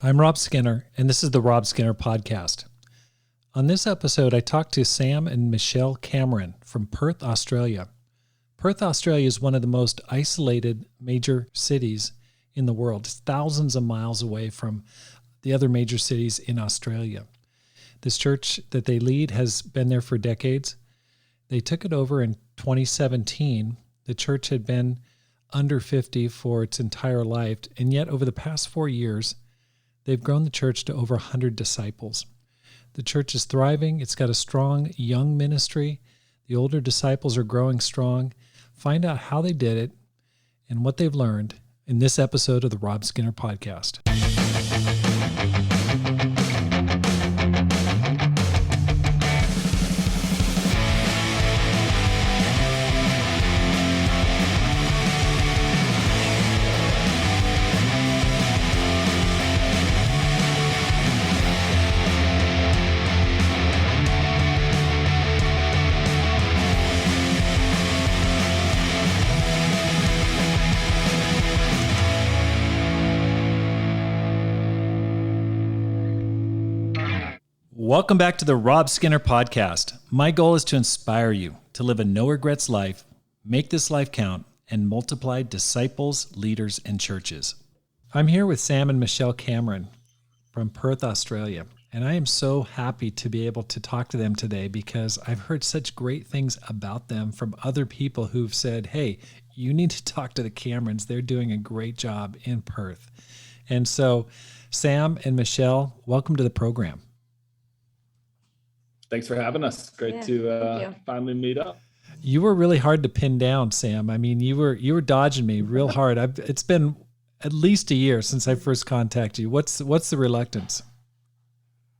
I'm Rob Skinner, and this is the Rob Skinner Podcast. On this episode, I talked to Sam and Michelle Cameron from Perth, Australia. Perth, Australia is one of the most isolated major cities in the world. It's thousands of miles away from the other major cities in Australia. This church that they lead has been there for decades. They took it over in 2017. The church had been under 50 for its entire life, and yet over the past 4 years, they've grown the church to over 100 disciples. The church is thriving. It's got a strong young ministry. The older disciples are growing strong. Find out how they did it and what they've learned in this episode of the Rob Skinner Podcast. Welcome back to the Rob Skinner Podcast. My goal is to inspire you to live a no-regrets life, make this life count, and multiply disciples, leaders, and churches. I'm here with Sam and Michelle Cameron from Perth, Australia, and I am so happy to be able to talk to them today because I've heard such great things about them from other people who've said, hey, you need to talk to the Camerons. They're doing a great job in Perth. And so, Sam and Michelle, welcome to the program. Thanks for having us. Great to finally meet up. You were really hard to pin down, Sam. I mean, you were dodging me real hard. It's been at least a year since I first contacted you. What's the reluctance?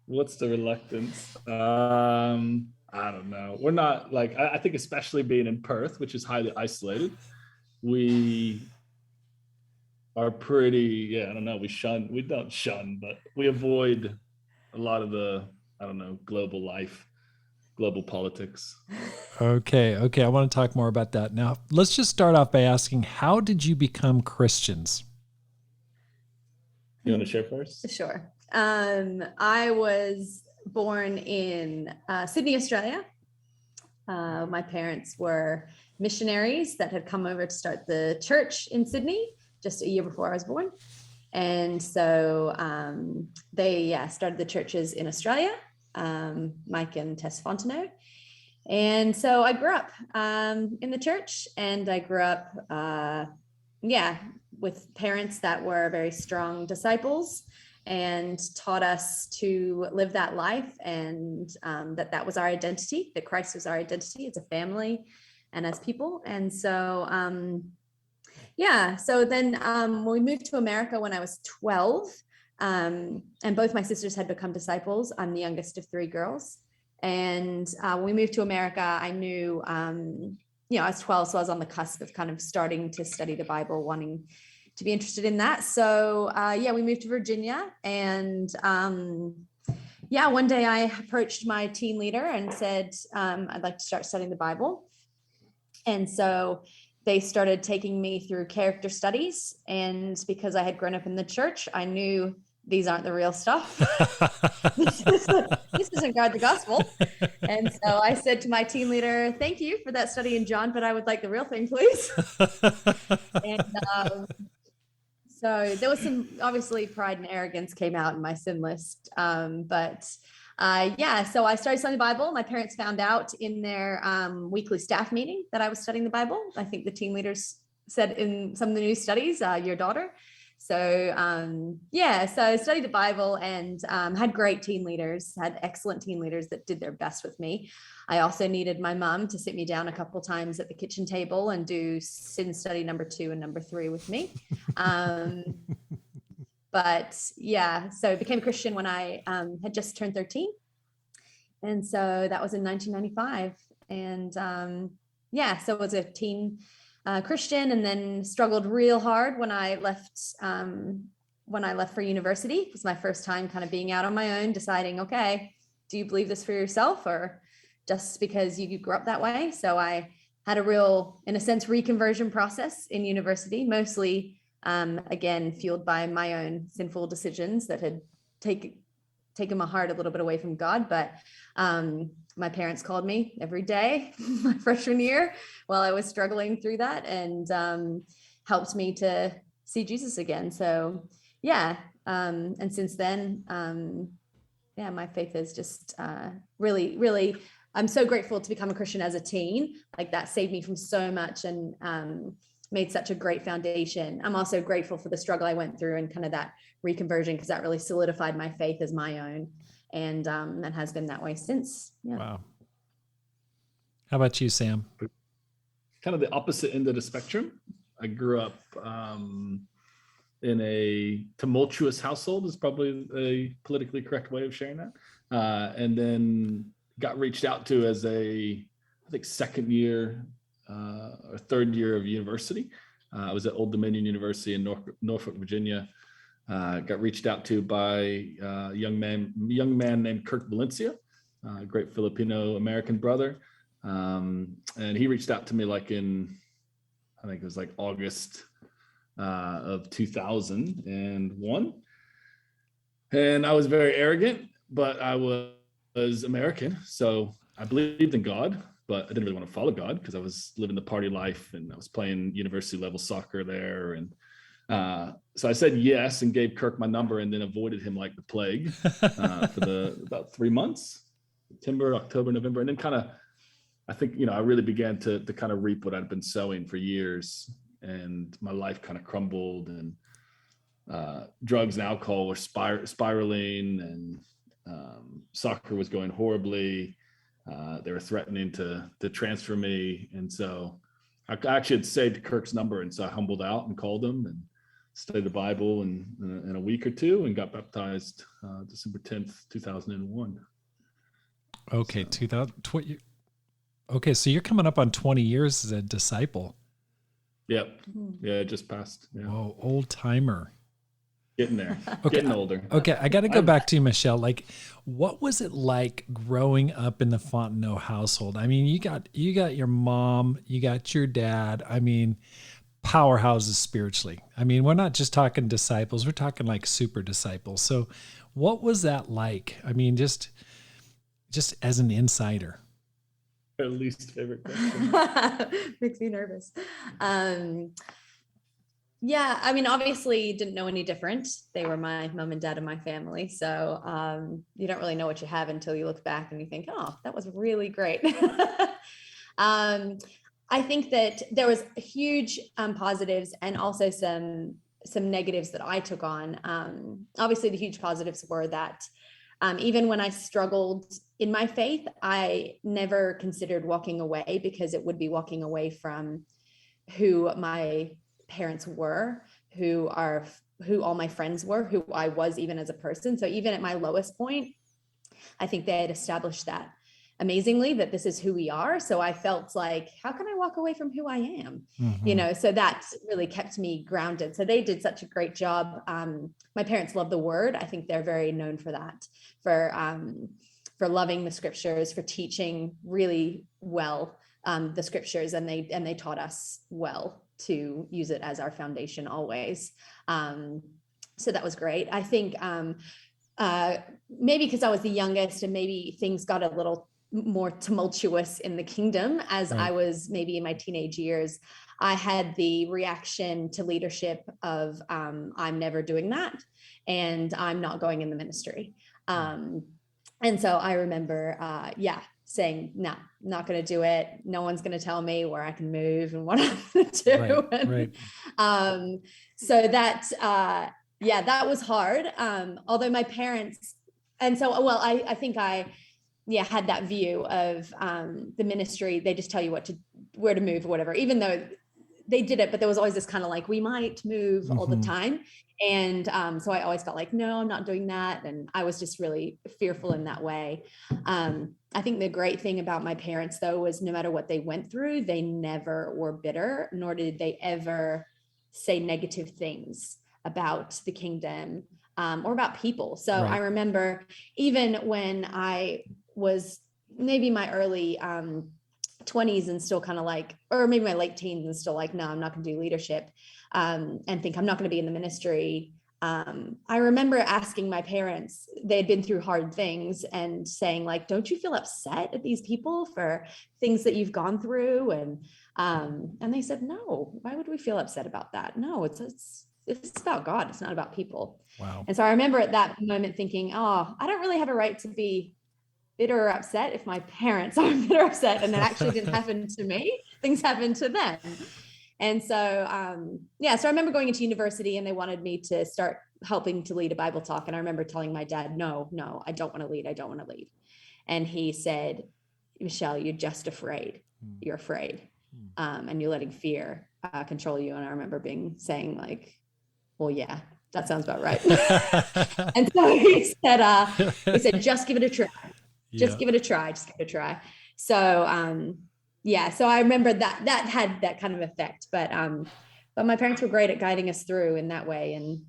What's the reluctance? I don't know. We're not like, I think especially being in Perth, which is highly isolated, we are pretty, I don't know, we don't shun, but we avoid a lot of the, I don't know, global life, global politics. Okay. I want to talk more about that. Now, let's just start off by asking, how did you become Christians? You want to share first? Sure. I was born in Sydney, Australia. My parents were missionaries that had come over to start the church in Sydney just a year before I was born. And so they started the churches in Australia, Mike and Tess Fontenot. And so I grew up in the church, and I grew up, with parents that were very strong disciples and taught us to live that life, and that was our identity, that Christ was our identity as a family and as people. And so, so then when we moved to America when I was 12, and both my sisters had become disciples. I'm the youngest of three girls. And when we moved to America, I knew, I was 12, so I was on the cusp of kind of starting to study the Bible, wanting to be interested in that. So, we moved to Virginia. And one day I approached my teen leader and said, I'd like to start studying the Bible. And so they started taking me through character studies. And because I had grown up in the church, I knew these aren't the real stuff. This isn't God the gospel. And so I said to my team leader, thank you for that study in John, but I would like the real thing, please. And so there was some, obviously pride and arrogance came out in my sin list. So I started studying the Bible. My parents found out in their weekly staff meeting that I was studying the Bible. I think the team leaders said in some of the news studies, your daughter. So, so I studied the Bible and had great team leaders, had excellent team leaders that did their best with me. I also needed my mom to sit me down a couple times at the kitchen table and do sin study number 2 and number 3 with me. So I became a Christian when I had just turned 13. And so that was in 1995. And so it was a teen Christian, and then struggled real hard when I left for university. It was my first time kind of being out on my own, deciding, okay, do you believe this for yourself or just because you grew up that way? So I had a real, in a sense, reconversion process in university, mostly again, fueled by my own sinful decisions that had taken my heart a little bit away from God. But my parents called me every day my freshman year while I was struggling through that, and helped me to see Jesus again. So yeah. And since then, yeah, my faith is just really, really, I'm so grateful to become a Christian as a teen. Like, that saved me from so much, and made such a great foundation. I'm also grateful for the struggle I went through and kind of that reconversion, because that really solidified my faith as my own, and has been that way since. Yeah. Wow. How about you, Sam? Kind of the opposite end of the spectrum. I grew up in a tumultuous household, is probably a politically correct way of sharing that. And then got reached out to as I think second year or third year of university. I was at Old Dominion University in Norfolk, Virginia. Got reached out to by a young man named Kirk Valencia, a great Filipino American brother. And he reached out to me like in, I think it was like August of 2001. And I was very arrogant, but I was American. So I believed in God, but I didn't really want to follow God because I was living the party life and I was playing university level soccer there. And so I said yes and gave Kirk my number, and then avoided him like the plague for about 3 months, September, October, November. And then kind of, I think, I really began to kind of reap what I'd been sowing for years, and my life kind of crumbled, and drugs and alcohol were spiraling, and soccer was going horribly. They were threatening to transfer me. And so I actually had saved Kirk's number. And so I humbled out and called him and studied the Bible in a week or two, and got baptized December 10th, 2001. Okay. So. Okay. So you're coming up on 20 years as a disciple. Yep. Yeah. Just passed. Yeah. Whoa. Old timer. Getting there. Okay. Getting older. Okay. I got to go back to you, Michelle. Like, what was it like growing up in the Fontenot household? I mean, you got your mom, you got your dad. I mean, powerhouses spiritually. I mean, we're not just talking disciples, we're talking like super disciples. So what was that like? I mean, just as an insider. Our least favorite question. Makes me nervous. Yeah, I mean, obviously didn't know any different. They were my mom and dad and my family. So you don't really know what you have until you look back and you think, oh, that was really great. I think that there was huge positives and also some negatives that I took on. Obviously, the huge positives were that even when I struggled in my faith, I never considered walking away, because it would be walking away from who my parents were, who all my friends were, who I was even as a person. So even at my lowest point, I think they had established that amazingly, that this is who we are. So I felt like, how can I walk away from who I am? Mm-hmm. So that really kept me grounded. So they did such a great job. My parents love the word. I think they're very known for that, for loving the scriptures, for teaching really well the scriptures, and they taught us well to use it as our foundation always. So that was great. I think maybe because I was the youngest, and maybe things got a little more tumultuous in the kingdom as I was maybe in my teenage years. I had the reaction to leadership of I'm never doing that, and I'm not going in the ministry. And so I remember, saying, no, not going to do it. No one's going to tell me where I can move and what I'm going to do. Right. So that, that was hard. Although my parents, and so, I think I had that view of the ministry. They just tell you where to move or whatever, even though they did it, but there was always this kind of like, we might move all the time. And so I always felt like, no, I'm not doing that. And I was just really fearful in that way. I think the great thing about my parents, though, was no matter what they went through, they never were bitter, nor did they ever say negative things about the kingdom or about people. So I remember even when I was maybe my early 20s and still kind of like, or maybe my late teens and still like, no, I'm not going to do leadership, and think I'm not going to be in the ministry. I remember asking my parents, they'd been through hard things, and saying like, don't you feel upset at these people for things that you've gone through? And they said, no, why would we feel upset about that? No, it's about God. It's not about people. Wow. And so I remember at that moment thinking, oh, I don't really have a right to be bitter or upset if my parents are bitter or upset, and it actually didn't happen to me. Things happened to them. And so, so I remember going into university, and they wanted me to start helping to lead a Bible talk. And I remember telling my dad, no, I don't want to lead. I don't want to lead. And he said, Michelle, you're just afraid. You're afraid. And you're letting fear control you. And I remember saying like, well, yeah, that sounds about right. And so he said, just give it a try. Just give it a try. Just give it a try. So, so I remember that had that kind of effect, but my parents were great at guiding us through in that way. And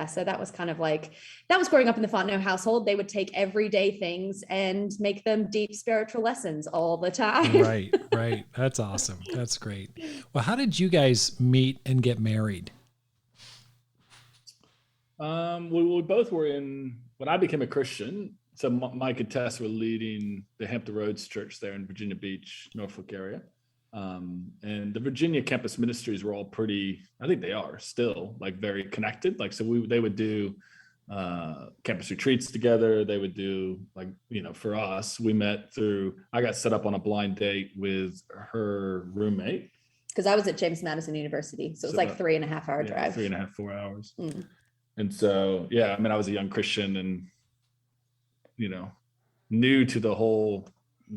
so that was kind of like, that was growing up in the Fontenot household. They would take everyday things and make them deep spiritual lessons all the time. Right. That's awesome. That's great. Well, how did you guys meet and get married? We both were when I became a Christian. So Mike and Tess were leading the Hampton Roads Church there in Virginia Beach, Norfolk area. And the Virginia campus ministries were all pretty, I think they are still like very connected. Like, so they would do campus retreats together. They would do like, for us, we met I got set up on a blind date with her roommate. Because I was at James Madison University. So it was like 3.5 hour drive. 3.5, 4 hours. And so, I was a young Christian and, new to the whole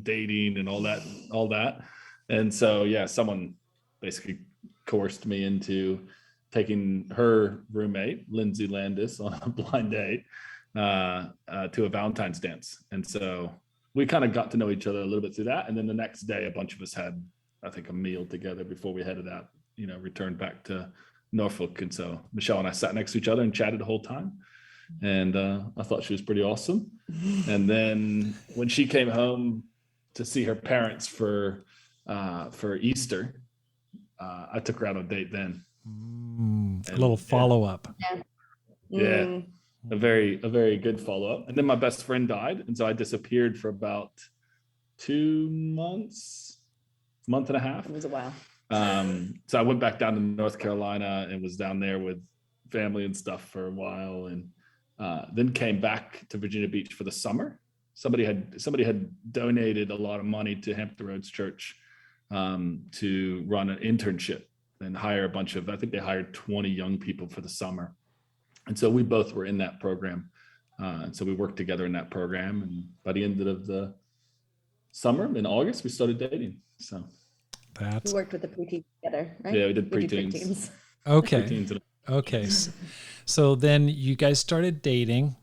dating and all that. And so, someone basically coerced me into taking her roommate, Lindsay Landis, on a blind date to a Valentine's dance. And so we kind of got to know each other a little bit through that. And then the next day, a bunch of us had, I think, a meal together before we headed out, returned back to Norfolk. And so Michelle and I sat next to each other and chatted the whole time. And I thought she was pretty awesome. And then when she came home to see her parents for Easter, I took her out on a date then. A little follow-up. A very good follow-up. And then my best friend died, and so I disappeared for about 2 months, month and a half. It was a while. So I went back down to North Carolina and was down there with family and stuff for a while, and then came back to Virginia Beach for the summer. Somebody had donated a lot of money to Hampton Roads Church to run an internship and hire a bunch of, I think they hired 20 young people for the summer. And so we both were in that program. And so we worked together in that program. And by the end of the summer in August, we started dating. So we worked with the preteens together, right? Yeah, we did preteens. Okay. Preteens. Okay. So then you guys started dating,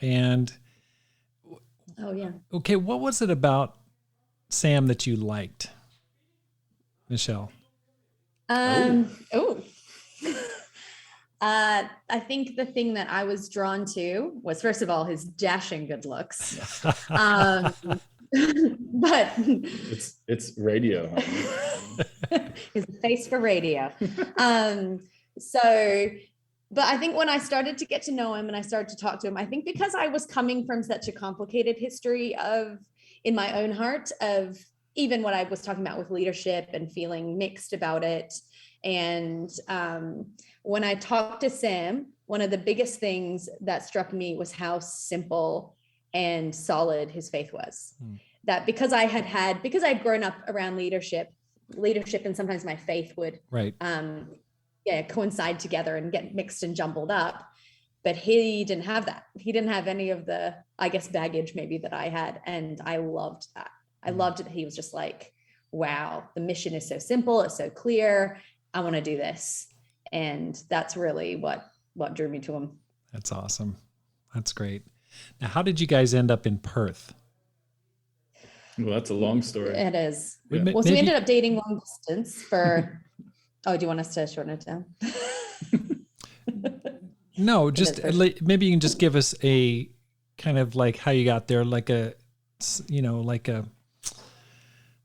and okay, what was it about Sam that you liked, Michelle? I think the thing that I was drawn to was, first of all, his dashing good looks. But it's radio. His face for radio. But I think when I started to get to know him and I started to talk to him, I think because I was coming from such a complicated history in my own heart of even what I was talking about with leadership and feeling mixed about it. And when I talked to Sam, one of the biggest things that struck me was how simple and solid his faith was. That because I'd grown up around leadership, and sometimes my faith would coincide together and get mixed and jumbled up. But he didn't have that. He didn't have any of the, I guess, baggage maybe that I had. And I loved that. I loved it. He was just like, wow, the mission is so simple. It's so clear. I want to do this. And that's really what drew me to him. That's awesome. That's great. Now, how did you guys end up in Perth? Well, that's a long story. It is. Yeah. Well, so we ended up dating long distance for, do you want us to shorten it down? No, just maybe you can just give us a kind of like how you got there, like a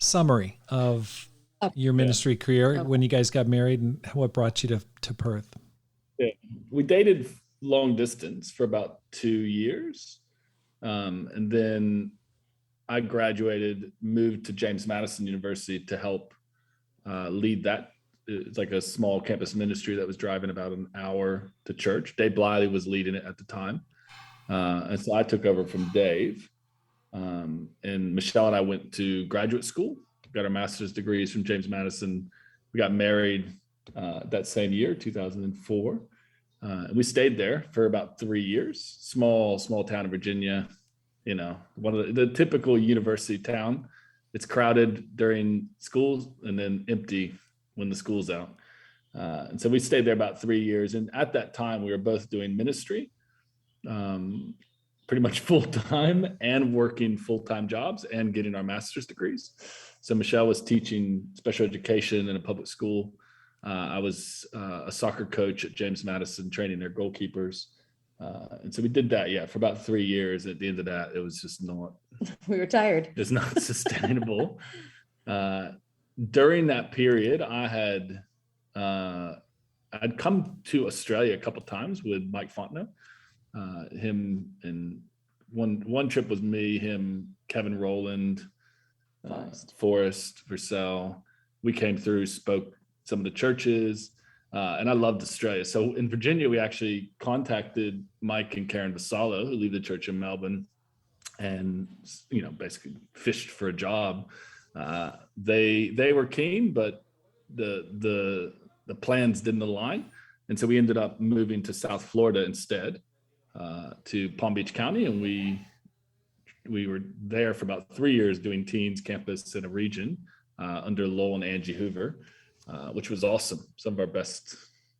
summary of your ministry career when you guys got married and what brought you to Perth. Yeah, we dated long distance for about 2 years. And then I graduated, moved to James Madison University to help lead that. It's like a small campus ministry that was driving about an hour to church. Dave Bliley was leading it at the time. And so I took over from Dave. And Michelle and I went to graduate school, got our master's degrees from James Madison. We got married that same year, 2004. And we stayed there for about 3 years. Small town in Virginia, one of the typical university town. It's crowded during schools and then empty when the school's out. And so we stayed there about 3 years. And at that time, we were both doing ministry, pretty much full time, and working full-time jobs and getting our master's degrees. So Michelle was teaching special education in a public school. I was a soccer coach at James Madison, training their goalkeepers. And so we did that, for about 3 years. At the end of that, it was just not. We were tired. It's not sustainable. During that period, I'd come to Australia a couple of times with Mike Fontenot. Him and one trip was me, him, Kevin Rowland, Forrest Purcell. We came through, spoke some of the churches, and I loved Australia. So in Virginia, we actually contacted Mike and Karen Vassallo, who lead the church in Melbourne, and basically fished for a job. They were keen, but the plans didn't align, and so we ended up moving to South Florida instead, to Palm Beach County, and we were there for about 3 years doing teens campus in a region under Lowell and Angie Hoover, which was awesome. Some of our best.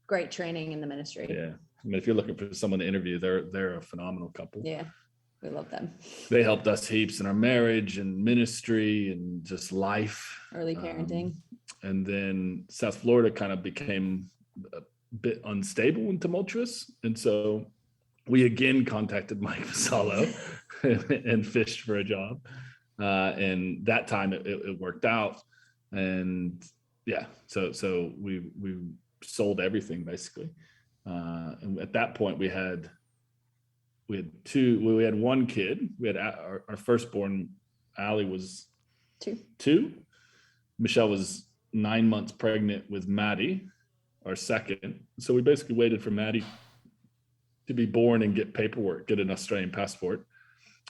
Great training in the ministry. Yeah, I mean, if you're looking for someone to interview, they're a phenomenal couple. Yeah. We love them. They helped us heaps in our marriage and ministry and just life. Early parenting. And then South Florida kind of became a bit unstable and tumultuous. And so we again contacted Mike Vassallo and fished for a job. And that time it worked out. And so we sold everything basically. And at that point we had one kid. We had our firstborn, Allie, was two. Michelle was 9 months pregnant with Maddie, our second. So we basically waited for Maddie to be born and get paperwork, get an Australian passport.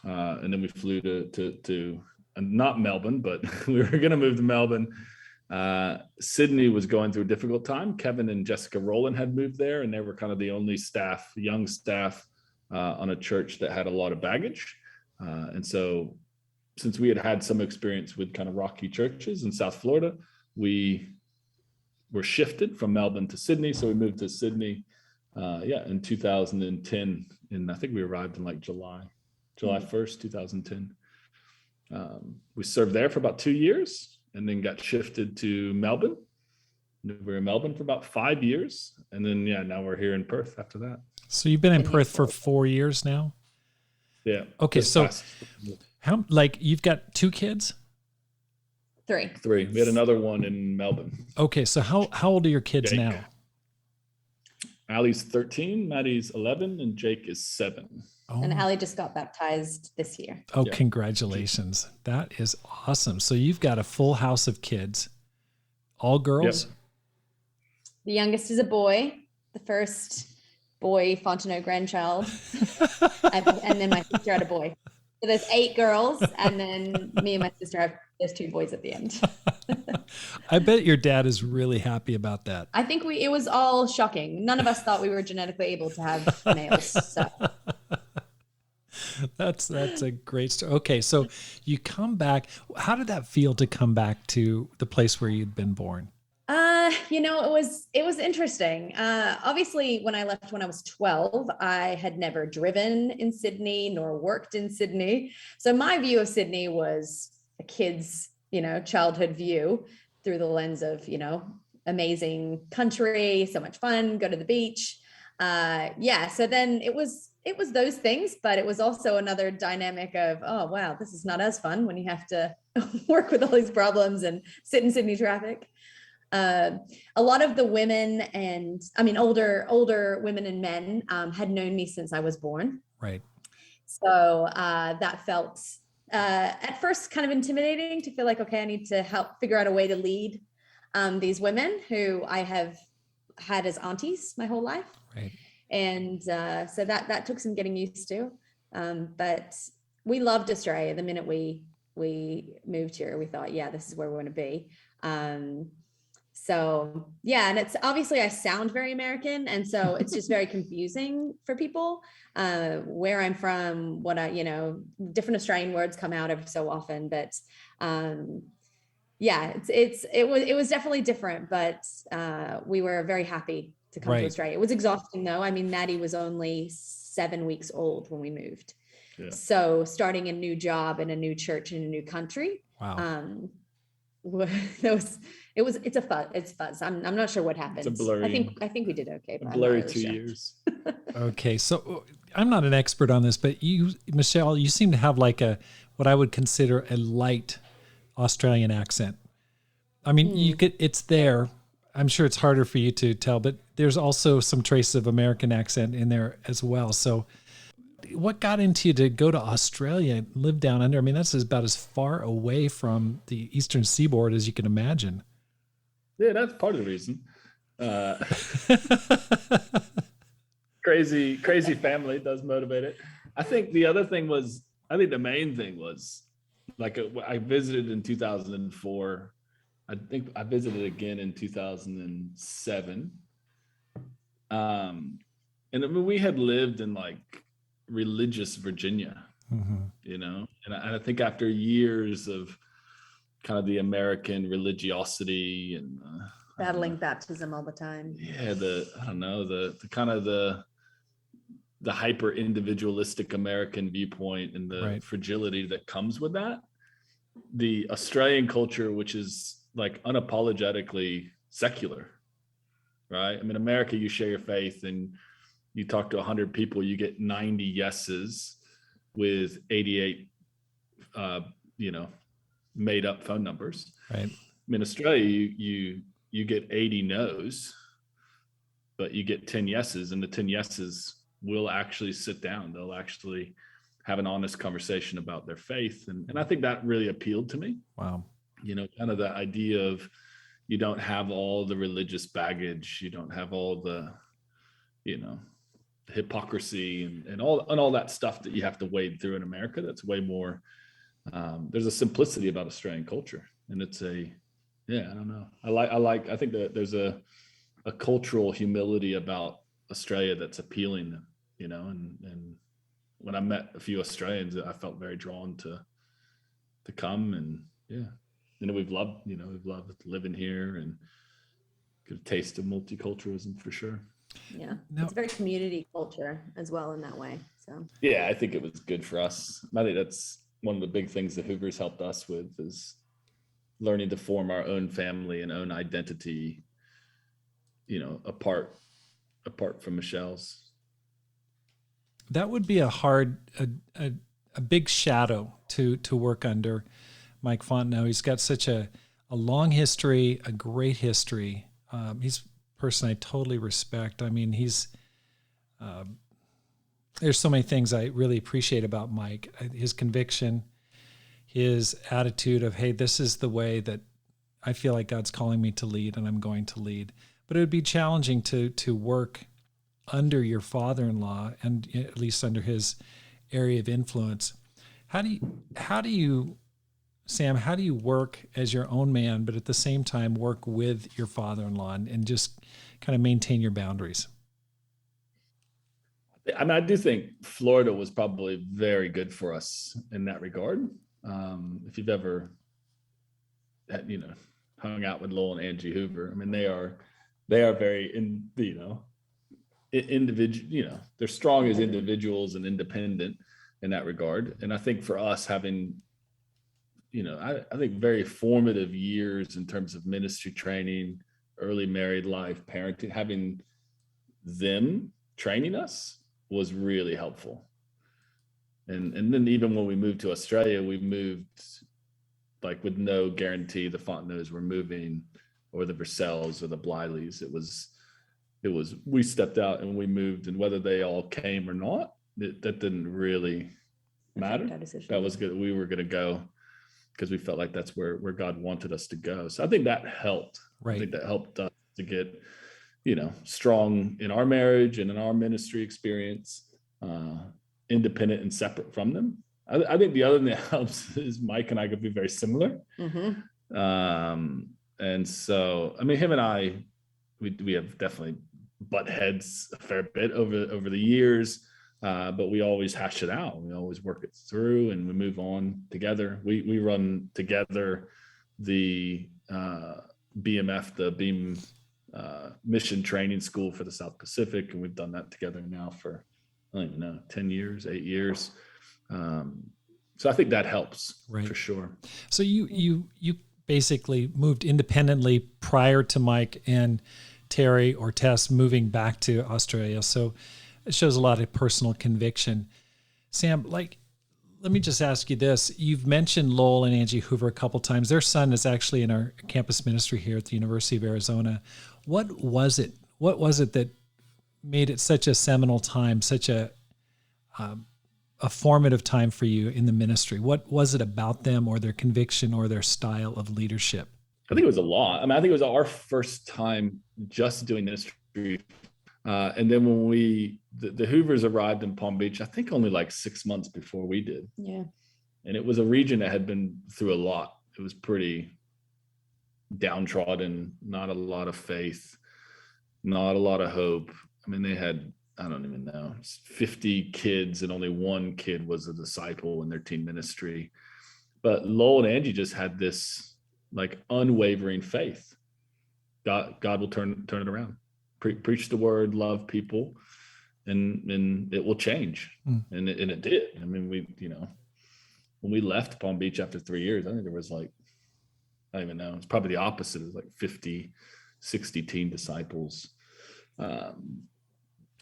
And then we flew to not Melbourne, but we were going to move to Melbourne. Sydney was going through a difficult time. Kevin and Jessica Rowland had moved there, and they were kind of the only young staff, on a church that had a lot of baggage. And so since we had some experience with kind of rocky churches in South Florida, we were shifted from Melbourne to Sydney. So we moved to Sydney, in 2010. And I think we arrived in like July 1st, 2010. We served there for about 2 years and then got shifted to Melbourne. We were in Melbourne for about 5 years. And then, now we're here in Perth after that. So you've been in Perth for 4 years now? Yeah. Okay. So you've got 2 kids? 3. We had another one in Melbourne. Okay. So how old are your kids Jake. now? Allie's 13, Maddie's 11, and Jake is 7. Oh. And Allie just got baptized this year. Oh, yeah. Congratulations. That is awesome. So you've got a full house of kids, all girls? Yep. The youngest is a boy, the first boy Fontenot grandchild. and then my sister had a boy. So there's 8 girls, and then me and my sister there's 2 boys at the end. I bet your dad is really happy about that. I think it was all shocking. None of us thought we were genetically able to have males. So that's a great story. Okay, so you come back. How did that feel to come back to the place where you'd been born? It was interesting. Obviously, when I left when I was 12, I had never driven in Sydney nor worked in Sydney. So my view of Sydney was a kid's, childhood view through the lens of, amazing country, so much fun, go to the beach. So then it was it was those things, but it was also another dynamic of, oh, wow, this is not as fun when you have to work with all these problems and sit in Sydney traffic. A lot of the women and older women and men had known me since I was born. Right. So that felt at first kind of intimidating to feel like, okay, I need to help figure out a way to lead these women who I have had as aunties my whole life. Right. And so that took some getting used to. But we loved Australia. The minute we moved here, we thought, yeah, this is where we want to be. So yeah, and it's obviously I sound very American, and so it's just very confusing for people where I'm from, what different Australian words come out every so often, but yeah, it was definitely different, but we were very happy to come to Australia. It was exhausting though. I mean, Maddie was only 7 weeks old when we moved. Yeah. So starting a new job in a new church in a new country. Wow. It's fuzz. I'm not sure what happened. It's a blurry, I think we did okay. A blurry 2 years. Okay. So I'm not an expert on this, but you, Michelle, you seem to have like what I would consider a light Australian accent. I mean, it's there. I'm sure it's harder for you to tell, but there's also some traces of American accent in there as well. So what got into you to go to Australia and live down under? I mean, that's about as far away from the eastern seaboard as you can imagine. Yeah, that's part of the reason. Crazy family does motivate it. I think the main thing was, like, I visited in 2004. I think I visited again in 2007. And I mean, we had lived in like religious Virginia, and I think after years of kind of the American religiosity and battling baptism all the time. Yeah, the kind of the hyper individualistic American viewpoint and the fragility that comes with that. The Australian culture, which is like unapologetically secular, right? I mean, America, you share your faith and you talk to 100 people, you get 90 yeses with 88, made up phone numbers. Right. I mean, Australia, you get 80 no's, but you get 10 yeses, and the 10 yeses will actually sit down. They'll actually have an honest conversation about their faith. And I think that really appealed to me. Wow. Kind of the idea of you don't have all the religious baggage, you don't have all the, hypocrisy and all that stuff that you have to wade through in America. That's way more, there's a simplicity about Australian culture. And it's I don't know. I think that there's a cultural humility about Australia that's appealing, and when I met a few Australians, I felt very drawn to come, and we've loved living here and get a taste of multiculturalism for sure. Yeah, it's a very community culture as well in that way. So yeah, I think it was good for us. I think that's one of the big things that Hoover's helped us with, is learning to form our own family and own identity, apart from Michelle's. That would be a big shadow to work under, Mike Fontenot. He's got such a long history, a great history. He's a person I totally respect. I mean, there's so many things I really appreciate about Mike. His conviction, his attitude of, hey, this is the way that I feel like God's calling me to lead, and I'm going to lead. But it would be challenging to work under your father-in-law, and at least under his area of influence. How do you, Sam, how do you work as your own man, but at the same time work with your father-in-law and just kind of maintain your boundaries? I mean, I do think Florida was probably very good for us in that regard. If you've ever hung out with Lowell and Angie Hoover, I mean, they are very individual, they're strong as individuals and independent in that regard. And I think for us, having, I think very formative years in terms of ministry training, early married life, parenting, having them training us was really helpful. And then even when we moved to Australia, we moved like with no guarantee the Fontenot's were moving, or the Versells or the Blyleys. It was we stepped out and we moved, and whether they all came or not, that didn't really matter. That was good. We were going to go because we felt like that's where God wanted us to go. So I think that helped. Right. I think that helped us to get, strong in our marriage and in our ministry experience, independent and separate from them. I think the other thing that helps is Mike and I could be very similar. Mm-hmm. And so, I mean, him and I, we have definitely butt heads a fair bit over the years, but we always hash it out. We always work it through, and we move on together. We run together the BMF, the Beam Mission Training School for the South Pacific, and we've done that together now for, I don't even know, 10 years, 8 years. So I think that helps, right, for sure. So you basically moved independently prior to Mike and Terry or Tess moving back to Australia. So it shows a lot of personal conviction. Sam, let me just ask you this. You've mentioned Lowell and Angie Hoover a couple times. Their son is actually in our campus ministry here at the University of Arizona. What was it that made it such a seminal time, such a formative time for you in the ministry? What was it about them, or their conviction, or their style of leadership? I think it was a lot. I mean, I think it was our first time just doing ministry. And then when the Hoovers arrived in Palm Beach, I think only like 6 months before we did. Yeah. And it was a region that had been through a lot. It was pretty downtrodden, not a lot of faith, not a lot of hope. I mean, they had, I don't even know, 50 kids, and only one kid was a disciple in their teen ministry. But Lowell and Angie just had this like unwavering faith. God will turn it around. Preach the word, love people, and it will change. And it did. I mean, when we left Palm Beach after 3 years, I think there was like, I don't even know, it's probably the opposite. It was like 50, 60 teen disciples.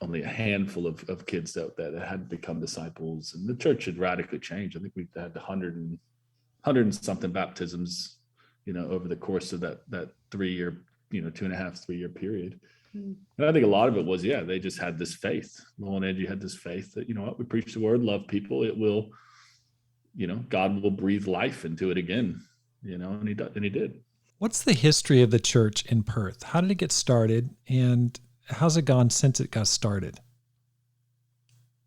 Only a handful of kids that had become disciples, and the church had radically changed. I think we had 100 and something baptisms, over the course of that 3 year, 2.5, 3 year period. And I think a lot of it was, they just had this faith. Lowell and Angie had this faith that, we preach the word, love people. It will, God will breathe life into it again, and he did. What's the history of the church in Perth? How did it get started, and how's it gone since it got started?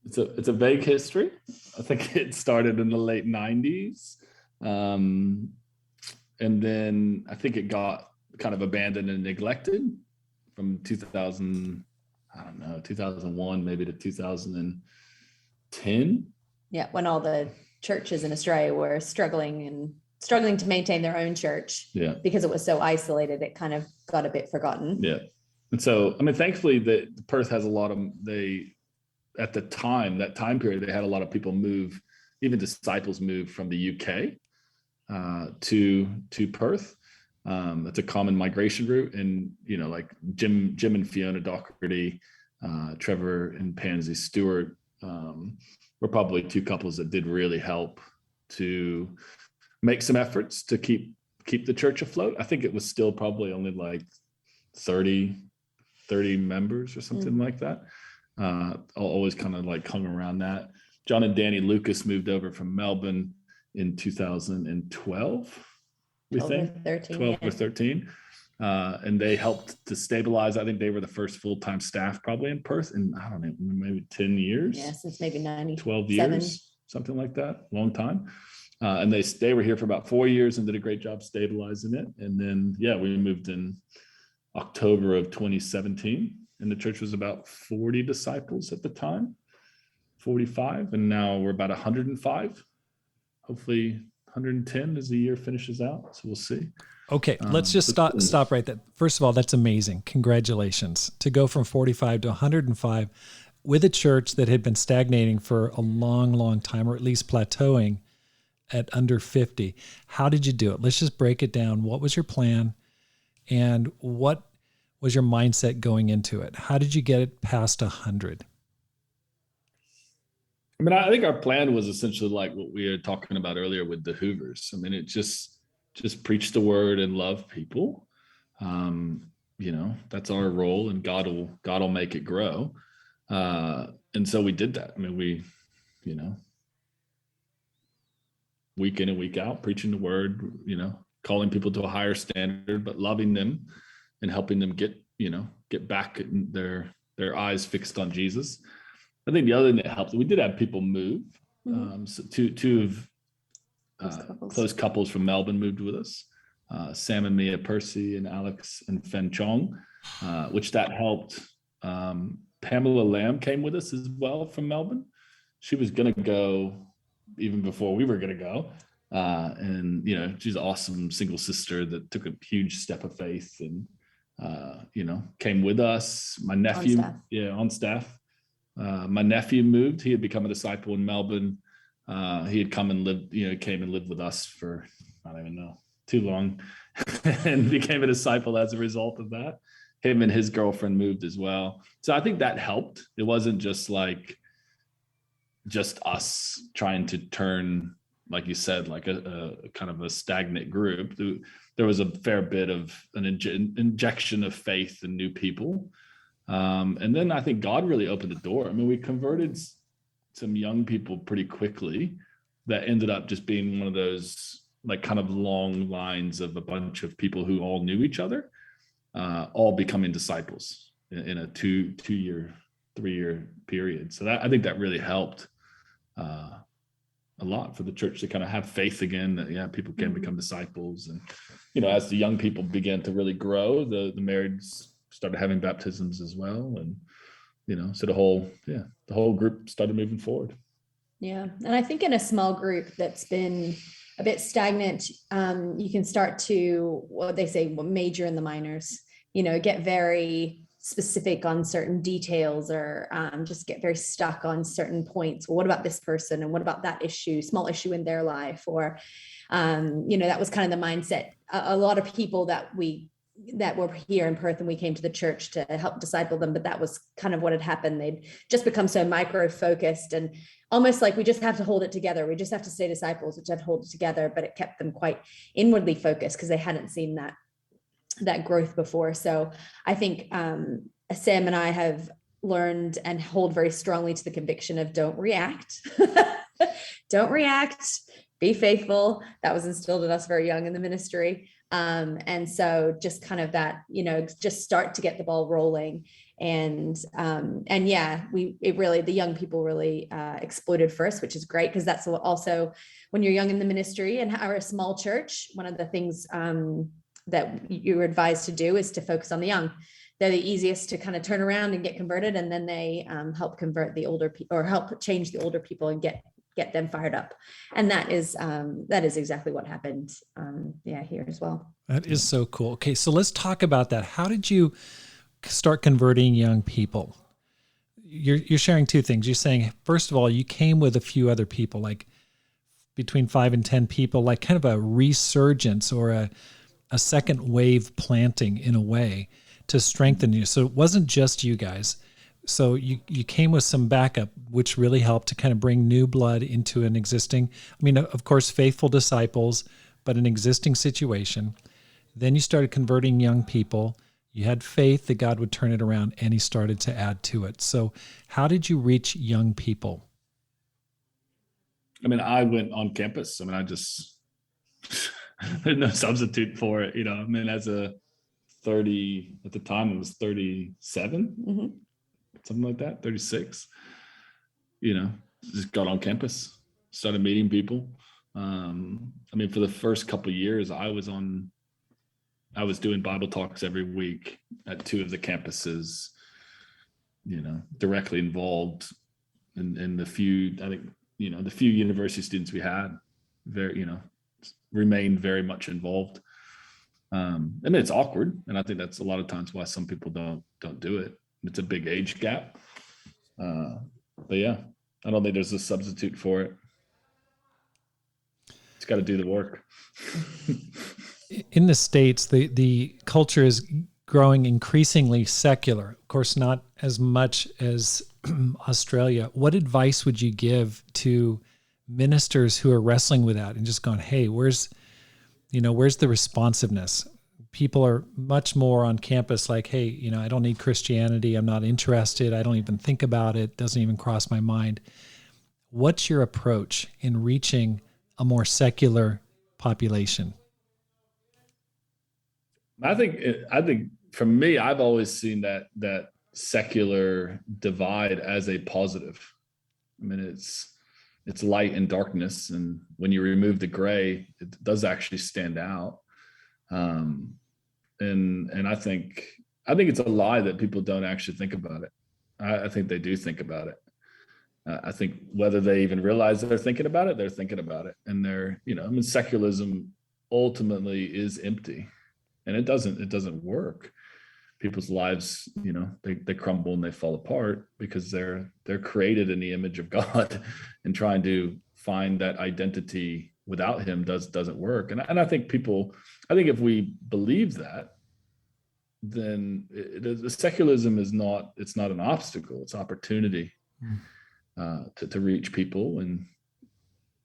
It's a vague history. I think it started in the late 90s. And then I think it got kind of abandoned and neglected from 2001 maybe to 2010. Yeah, when all the churches in Australia were struggling to maintain their own church. Yeah. Because it was so isolated, it kind of got a bit forgotten. Yeah. And so, I mean, thankfully that Perth has a lot of, at the time, that time period, they had a lot of people move, even disciples move from the UK to Perth. That's a common migration route. And, like Jim and Fiona Doherty, Trevor and Pansy Stewart were probably two couples that did really help to make some efforts to keep the church afloat. I think it was still probably only like 30 members or something like that. Always kind of like hung around that. John and Danny Lucas moved over from Melbourne in 2012, we think. 12 or 13. And they helped to stabilize. I think they were the first full-time staff probably in Perth in, I don't know, maybe 10 years. Yeah, since maybe 12 years, something like that, long time. And they were here for about 4 years and did a great job stabilizing it. And then, we moved in October of 2017, and the church was about 40 disciples at the time, 45, and now we're about 105, hopefully 110 as the year finishes out. So we'll see. Okay, let's just stop right there. First of all, that's amazing. Congratulations. To go from 45 to 105 with a church that had been stagnating for a long, long time, or at least plateauing at under 50. How did you do it? Let's just break it down. What was your plan? And what was your mindset going into it? How did you get it past 100? I mean, I think our plan was essentially like what we were talking about earlier with the Hoovers. I mean, it just preach the word and love people. Um, that's our role, and God will make it grow. And so we did that. I mean, you know, week in and week out, preaching the word, calling people to a higher standard, but loving them and helping them get back their eyes fixed on Jesus. I think the other thing that helped, we did have people move. So two of close couples from Melbourne moved with us. Sam and Mia Percy and Alex and Fen Chong, which that helped. Pamela Lamb came with us as well from Melbourne. She was going to go even before we were going to go. And, she's an awesome single sister that took a huge step of faith and, came with us. My nephew, on staff. My nephew moved. He had become a disciple in Melbourne. He had come and lived, came and lived with us for, I don't even know, too long, and became a disciple as a result of that. Him and his girlfriend moved as well. So I think that helped. It wasn't just us trying to turn, like you said, like a kind of a stagnant group. There was a fair bit of an injection of faith in new people. And then I think God really opened the door. I mean, we converted some young people pretty quickly that ended up just being one of those like kind of long lines of a bunch of people who all knew each other, all becoming disciples in a 2-year, 3-year period. So I think that really helped a lot for the church to kind of have faith again that people can become disciples. And as the young people began to really grow, the marrieds started having baptisms as well, and so the whole group started moving forward. Yeah. And I think in a small group that's been a bit stagnant, you can start to, what they say, major in the minors, get very specific on certain details, or just get very stuck on certain points. Well, what about this person? And what about that issue, small issue in their life? Or, that was kind of the mindset. A lot of people that were here in Perth, and we came to the church to help disciple them, but that was kind of what had happened. They'd just become so micro-focused, and almost like we just have to hold it together. We just have to stay disciples, which have to hold it together, but it kept them quite inwardly focused because they hadn't seen that growth before. So I think Sam and I have learned and hold very strongly to the conviction of don't react. Don't react, be faithful. That was instilled in us very young in the ministry. And so just kind of that, just start to get the ball rolling. And the young people really exploded first, which is great, because that's also when you're young in the ministry and are a small church, one of the things that you're advised to do is to focus on the young. They're the easiest to kind of turn around and get converted, and then they help convert the older people, or help change the older people and get them fired up. And that is exactly what happened here as well. That is so cool. Okay, so let's talk about that. How did you start converting young people? You're sharing two things. You're saying, first of all, you came with a few other people, like between 5 and 10 people, like kind of a resurgence or a second wave planting in a way to strengthen you. So it wasn't just you guys. So you came with some backup, which really helped to kind of bring new blood into an existing, of course, faithful disciples, but an existing situation. Then you started converting young people. You had faith that God would turn it around, and he started to add to it. So how did you reach young people? I went on campus. I just, there's no substitute for it. As a 30, at the time it was 37, something like that, 36, just got on campus, started meeting people. For the first couple of years, I was doing Bible talks every week at 2 of the campuses, directly involved in the few, I think, the few university students we had, remained very much involved. It's awkward. And I think that's a lot of times why some people don't do it. It's a big age gap. But yeah, I don't think there's a substitute for it. It's got to do the work. In the States, the culture is growing increasingly secular. Of course, not as much as Australia, what advice would you give to ministers who are wrestling with that and just going, hey, where's the responsiveness? People are much more on campus like, hey, I don't need Christianity. I'm not interested. I don't even think about it. Doesn't even cross my mind. What's your approach in reaching a more secular population? I think for me, I've always seen that secular divide as a positive. I mean, it's light and darkness, and when you remove the gray, it does actually stand out. And I think it's a lie that people don't actually think about it. I think they do think about it. I think whether they even realize that they're thinking about it, and they're, I mean, secularism ultimately is empty, and it doesn't work. People's lives, they crumble and they fall apart because they're created in the image of God, and trying to find that identity without Him doesn't work. And I think if we believe that, then the secularism is not an obstacle; it's opportunity to reach people, and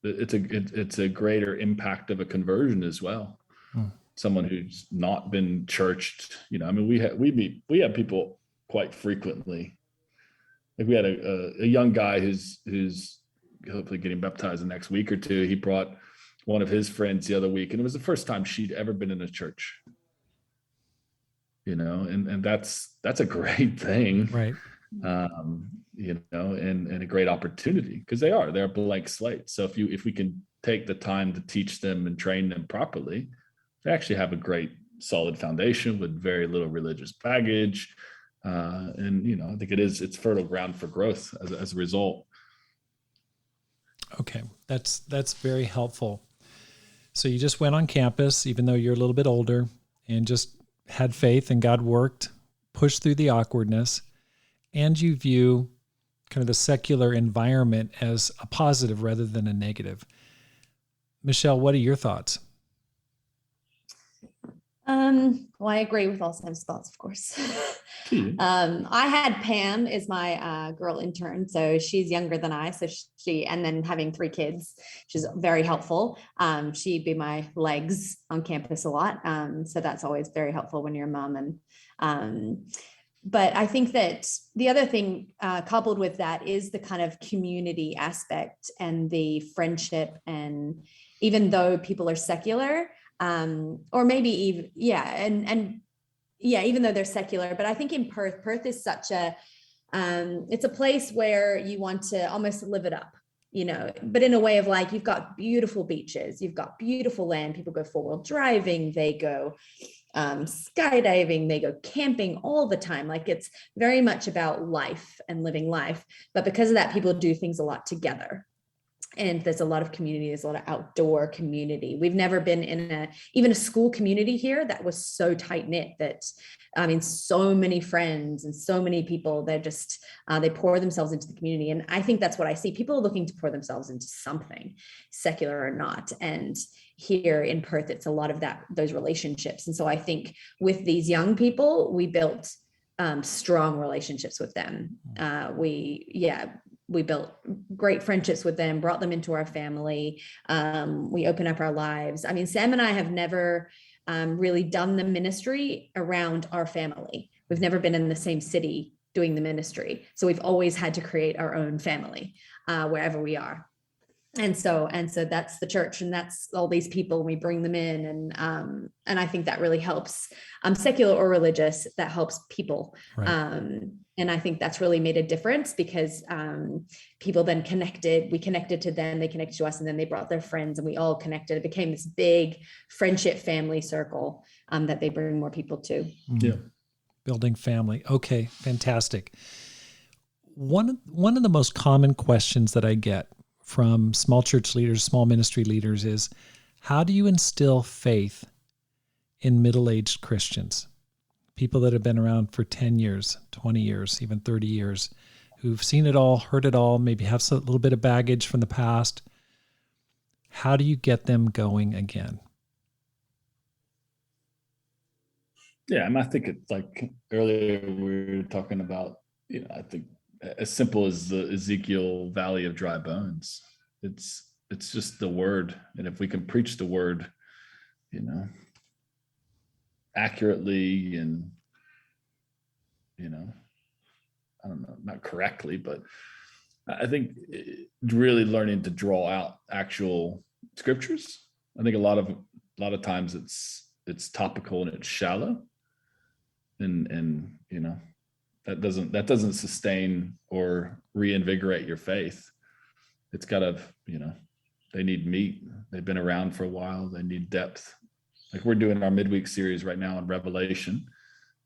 it's a greater impact of a conversion as well. Someone who's not been churched, I mean, we have people quite frequently. Like we had a young guy who's hopefully getting baptized the next week or two. He brought one of his friends the other week, and it was the first time she'd ever been in a church. And that's a great thing, right? And a great opportunity, because they're a blank slate. So if we can take the time to teach them and train them properly, they actually have a great solid foundation with very little religious baggage. And I think it's fertile ground for growth as a result. Okay. That's very helpful. So you just went on campus, even though you're a little bit older, and just had faith, and God worked, pushed through the awkwardness, and you view kind of the secular environment as a positive rather than a negative. Michelle, what are your thoughts? Well, I agree with all Sam's thoughts, of course. I had Pam as my girl intern, so she's younger than I. So and then having 3 kids, she's very helpful. She'd be my legs on campus a lot. So that's always very helpful when you're a mom. But I think that the other thing coupled with that is the kind of community aspect and the friendship. And even though people are secular, or maybe even, even though they're secular, but I think in Perth is such it's a place where you want to almost live it up, but in a way of like, you've got beautiful beaches, you've got beautiful land, people go 4-wheel driving, they go skydiving, they go camping all the time. Like, it's very much about life and living life. But because of that, people do things a lot together. And there's a lot of community, there's a lot of outdoor community. We've never been in even a school community here that was so tight knit that, I mean, so many friends and so many people, they're just, they pour themselves into the community. And I think that's what I see. People are looking to pour themselves into something, secular or not. And here in Perth, it's a lot of those relationships. And so I think with these young people, we built strong relationships with them. We built great friendships with them, brought them into our family. We open up our lives. I mean, Sam and I have never really done the ministry around our family. We've never been in the same city doing the ministry. So we've always had to create our own family wherever we are. And so that's the church, and that's all these people. We bring them in, and I think that really helps, secular or religious, that helps people. Right. And I think that's really made a difference, because people then we connected to them, they connected to us, and then they brought their friends, and we all connected. It became this big friendship family circle that they bring more people to. Yeah. Building family. Okay, fantastic. One of the most common questions that I get from small church leaders, small ministry leaders, is how do you instill faith in middle-aged Christians? People that have been around for 10 years, 20 years, even 30 years, who've seen it all, heard it all, maybe have a little bit of baggage from the past. How do you get them going again? Yeah, and I think it's like earlier we were talking about, I think as simple as the Ezekiel Valley of Dry Bones. It's just the word. And if we can preach the word, accurately and, I don't know, not correctly, but I think really learning to draw out actual scriptures. I think a lot of times it's topical and it's shallow, and that doesn't sustain or reinvigorate your faith. It's got to, they need meat. They've been around for a while. They need depth. Like we're doing our midweek series right now on Revelation,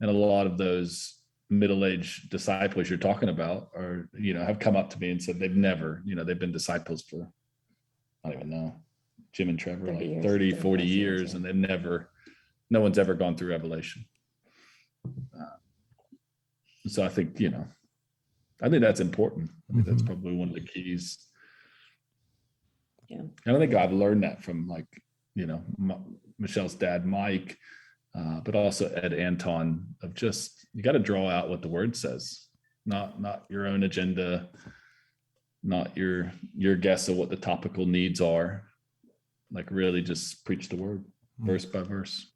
and a lot of those middle-aged disciples you're talking about are, have come up to me and said they've never, they've been disciples for, I don't even know, Jim and Trevor, 30, 40 years, and no one's ever gone through Revelation. So I think, that's important. I think that's probably one of the keys. Yeah. And I think I've learned that from Michelle's dad, Mike, but also Ed Anton, of just, you got to draw out what the word says, not your own agenda, not your guess of what the topical needs are. Like really just preach the word verse by verse.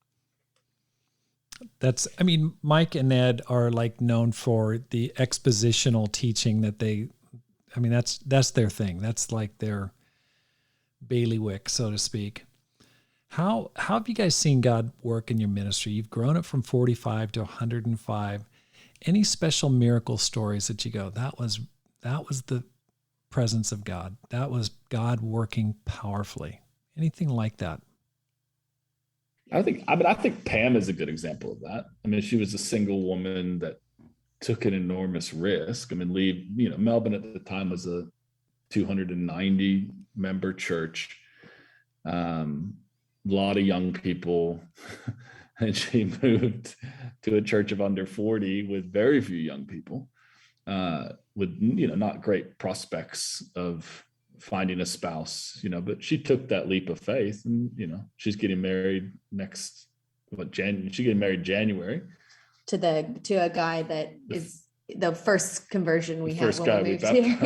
Mike and Ed are like known for the expositional teaching that that's their thing. That's like their bailiwick, so to speak. How have you guys seen God work in your ministry? You've grown it from 45 to 105. Any special miracle stories that you go, that was the presence of God. That was God working powerfully. Anything like that? I think Pam is a good example of that. She was a single woman that took an enormous risk. Melbourne at the time was a 290 member church. A lot of young people, and she moved to a church of under 40 with very few young people, with not great prospects of finding a spouse, but she took that leap of faith, and she's getting married she's getting married January to a guy that is the first conversion we had when we moved here,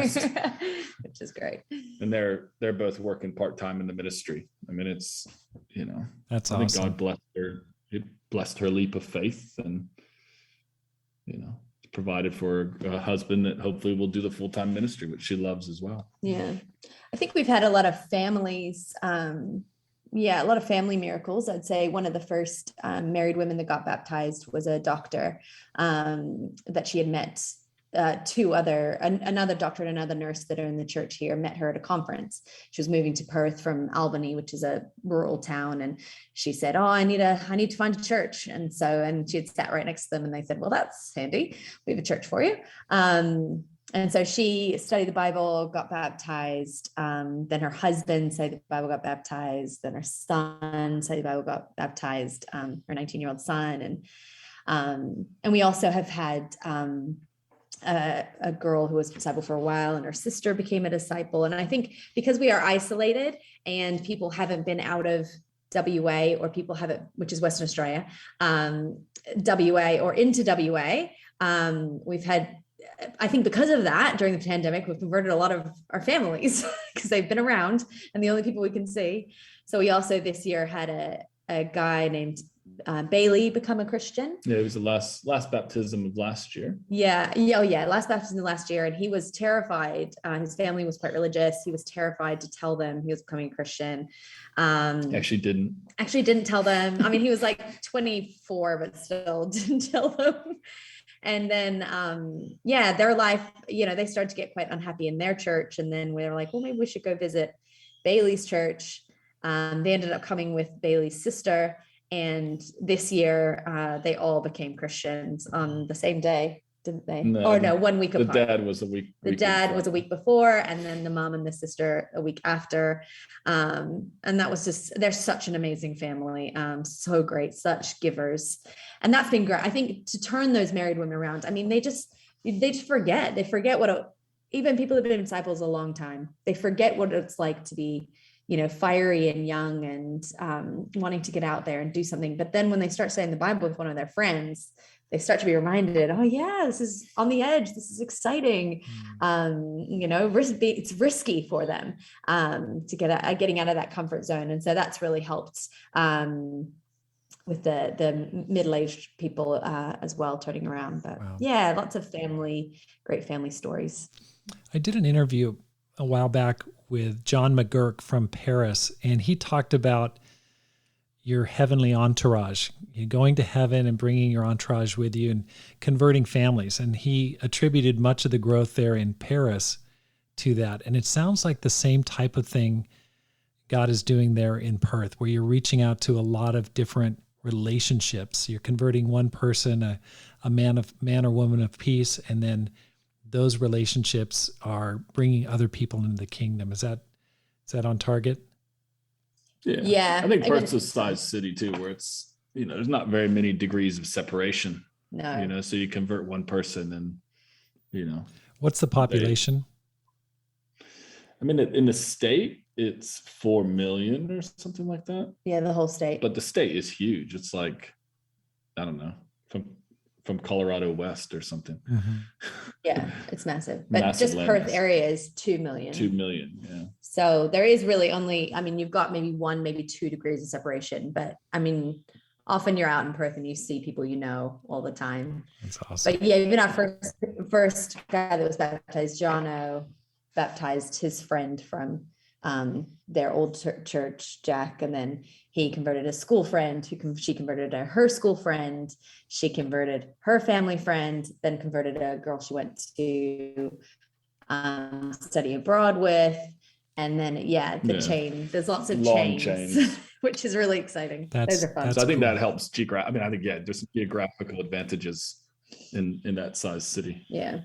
which is great. And they're both working part-time in the ministry. That's I think awesome. God blessed her. He blessed her leap of faith, and provided for a husband that hopefully will do the full-time ministry, which she loves as well. Yeah. I think we've had a lot of families, a lot of family miracles. I'd say one of the first married women that got baptized was a doctor that she had met. Another doctor and another nurse that are in the church here met her at a conference. She was moving to Perth from Albany, which is a rural town. And she said, "Oh, I need to find a church." And she had sat right next to them, and they said, "Well, that's handy. We have a church for you." And so she studied the Bible, got baptized. Then her husband studied the Bible, got baptized. Then her son studied the Bible, got baptized, her 19-year-old son. And we also have had a girl who was a disciple for a while, and her sister became a disciple. And I think because we are isolated and people haven't been out of WA, or people haven't, which is Western Australia, WA or into WA, we've had, I think because of that, during the pandemic, we've converted a lot of our families because they've been around and the only people we can see. So we also this year had a guy named Bailey become a Christian. Yeah, it was the last baptism of last year. Last baptism of last year. And he was terrified. His family was quite religious. He was terrified to tell them he was becoming a Christian. Actually didn't tell them. He was like 24, but still didn't tell them. And then, their life, they started to get quite unhappy in their church. And then we were like, well, maybe we should go visit Bailey's church. They ended up coming with Bailey's sister. And this year, they all became Christians on the same day, didn't they? No, 1 week apart. The dad was a week. The dad was a week before, and then the mom and the sister a week after. And that was just, they're such an amazing family. So great, such givers. And that's been great. I think to turn those married women around, they just forget. They forget even people who've been disciples a long time, they forget what it's like to be, fiery and young and wanting to get out there and do something. But then when they start studying the Bible with one of their friends, they start to be reminded, oh yeah, this is on the edge. This is exciting. It's risky for them to getting out of that comfort zone. And so that's really helped with the middle-aged people as well, turning around. But Wow. yeah, lots of great family stories. I did an interview a while back with John McGurk from Paris, and he talked about your heavenly entourage, you going to heaven and bringing your entourage with you and converting families. And he attributed much of the growth there in Paris to that. And it sounds like the same type of thing God is doing there in Perth, where you're reaching out to a lot of different relationships. You're converting one person, a man or woman of peace, and then those relationships are bringing other people into the kingdom. Is that on target? Yeah. I think Perth's a size city too, where it's, there's not very many degrees of separation. No. So you convert one person and, What's the population? in the state, it's 4 million or something like that. Yeah, the whole state. But the state is huge. It's like, I don't know, from Colorado West or something. Mm-hmm. Yeah, it's massive. But Massive just landmass. Perth area is 2 million. 2 million, yeah. So there is really only, you've got maybe 1, maybe 2 degrees of separation. But often you're out in Perth and you see people all the time. That's awesome. But yeah, even our first guy that was baptized, Jono, baptized his friend from their old church, Jack, and then he converted a school friend she converted her school friend, she converted her family friend, then converted a girl she went to study abroad with, and then chain, there's lots of Long chains. Which is really exciting. Those are fun. So I think cool. that helps there's some geographical advantages in that size city. Yeah.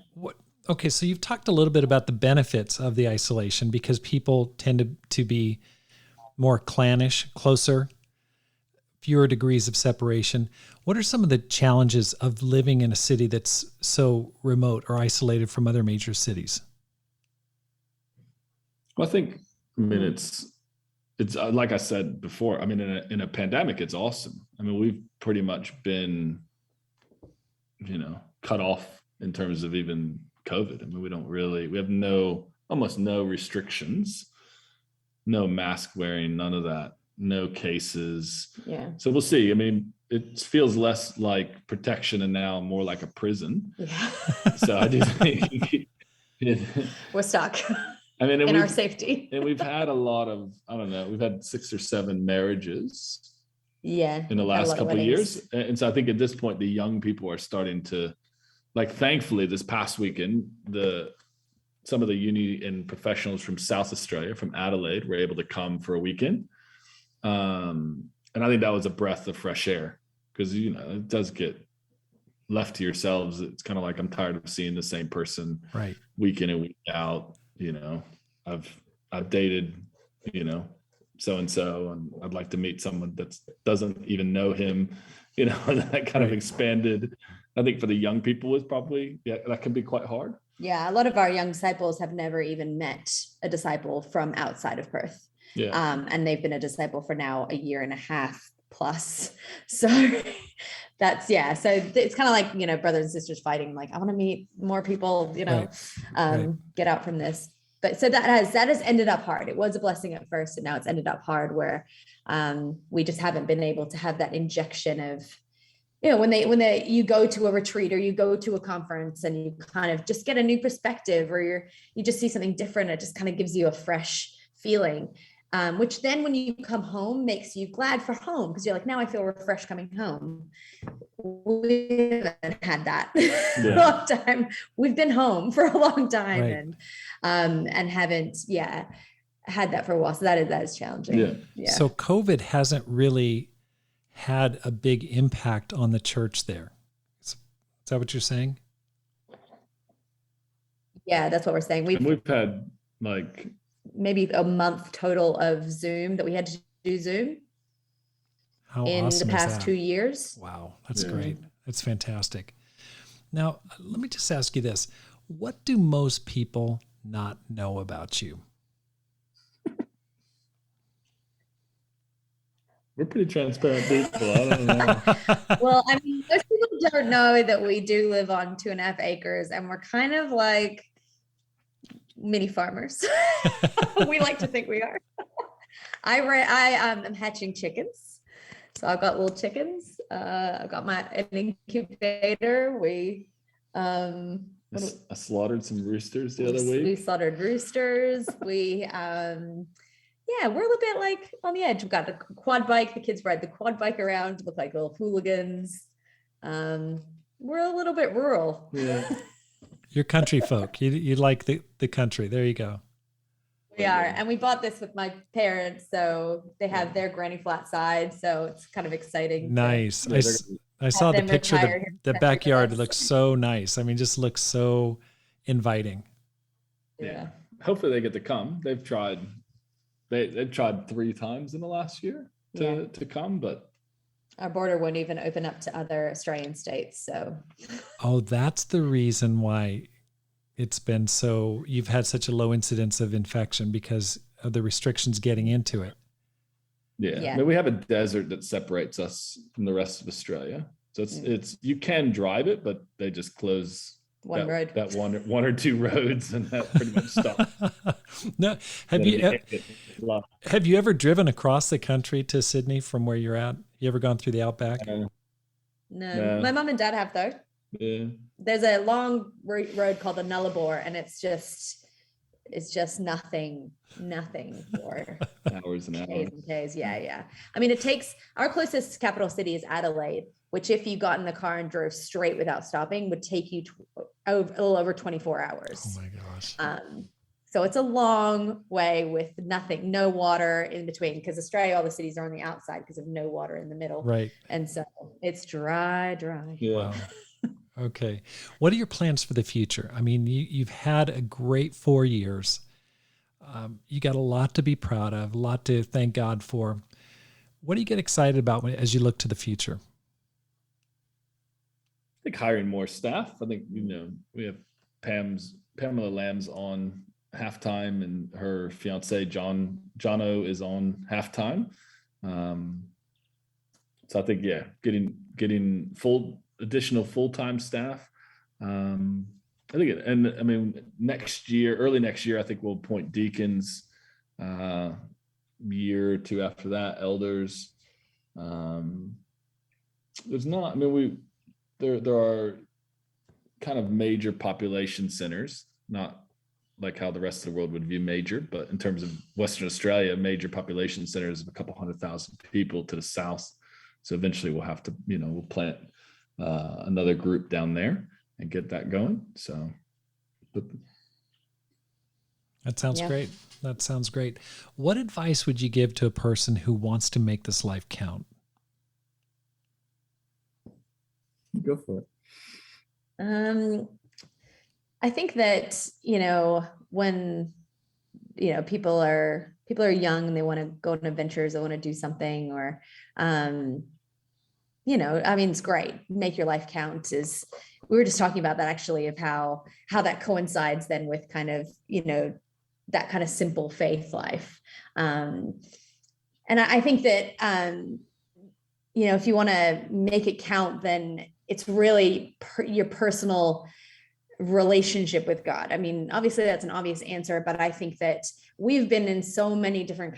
Okay, so you've talked a little bit about the benefits of the isolation because people tend to be more clannish, closer, fewer degrees of separation. What are some of the challenges of living in a city that's so remote or isolated from other major cities? Well, I think, it's like I said before, in a pandemic, it's awesome. We've pretty much been, cut off in terms of even COVID. We have almost no restrictions, no mask wearing, none of that, no cases. Yeah. So we'll see. It feels less like protection and now more like a prison. Yeah. So I do think we're stuck and in our safety. And we've had a lot of, we've had 6 or 7 marriages. Yeah. In the last couple of years. And so I think at this point, the young people are starting to, thankfully this past weekend, some of the uni and professionals from South Australia, from Adelaide, were able to come for a weekend. And I think that was a breath of fresh air because, it does get left to yourselves. It's kind of like, I'm tired of seeing the same person right, week in and week out. I've dated, so-and-so, and I'd like to meet someone that doesn't even know him, that kind of expanded. I think for the young people is probably, that can be quite hard. Yeah. A lot of our young disciples have never even met a disciple from outside of Perth. Yeah. And they've been a disciple for now 1.5 years plus. So that's, so it's kind of like, brothers and sisters fighting, like, I want to meet more people, get out from this. But so that has ended up hard. It was a blessing at first, and now it's ended up hard where we just haven't been able to have that injection of, when you go to a retreat or you go to a conference and you kind of just get a new perspective, or you just see something different. It just kind of gives you a fresh feeling, which then when you come home makes you glad for home because you're like, now I feel refreshed coming home. We haven't had that a long time. We've been home for a long time, and haven't had that for a while. So that is challenging. Yeah. So COVID hasn't really had a big impact on the church there. Is that what you're saying? Yeah, that's what we're saying. We've had maybe a month total of Zoom that we had to do Zoom. How in awesome the is past that? 2 years. Wow, that's great. That's fantastic. Now, let me just ask you this. What do most people not know about you? We're pretty transparent people. I don't know. Well, I mean, most people don't know that we do live on 2.5 acres, and we're kind of like mini farmers. We like to think we are. I am hatching chickens, so I've got little chickens. I've got an incubator. I slaughtered some roosters the other We week. slaughtered roosters. Yeah, we're a little bit like on the edge. We've got a quad bike. The kids ride the quad bike around, look like little hooligans. We're a little bit rural. Yeah. You're country folk. You like the country. There you go. We are. And we bought this with my parents. So they have their granny flat side. So it's kind of exciting. Nice. I saw the picture. The backyard looks so nice. I mean, just looks so inviting. Yeah. Hopefully they get to come. They've tried 3 times in the last year to come, but our border won't even open up to other Australian states. So that's the reason why it's been you've had such a low incidence of infection, because of the restrictions getting into it. Yeah. I mean, we have a desert that separates us from the rest of Australia. So it's you can drive it, but they just close that one or two roads, and that pretty much stops. No, have you ever driven across the country to Sydney from where you're at? You ever gone through the outback? No. My mom and dad have, though. Yeah. There's a long road called the Nullarbor, and it's just nothing for hours and days and days. Yeah. I mean, our closest capital city is Adelaide, which if you got in the car and drove straight without stopping would take you a little over 24 hours. Oh my gosh. So it's a long way with no water in between, because Australia, all the cities are on the outside because of no water in the middle. Right. And so it's dry. Yeah. Wow. Okay. What are your plans for the future? I mean, you've had a great 4 years. You got a lot to be proud of, a lot to thank God for. What do you get excited about as you look to the future? I think hiring more staff. I think, we have Pamela Lamb's on halftime, and her fiance Jono is on halftime. So I think, getting additional full-time staff. I think early next year, I think we'll appoint deacons. Year or two after that, elders. There are kind of major population centers, not like how the rest of the world would view major, but in terms of Western Australia, major population centers of a couple 100,000 people to the south. So eventually we'll have to, we'll plant another group down there and get that going. So that sounds great. That sounds great. What advice would you give to a person who wants to make this life count? Go for it. I think that, when, people are young and they want to go on adventures, they want to do something, or, it's great. Make your life count we were just talking about that actually, of how that coincides then with kind of, that kind of simple faith life. And I think that, if you want to make it count, then it's really your personal relationship with God. I mean, obviously that's an obvious answer, but I think that we've been in so many different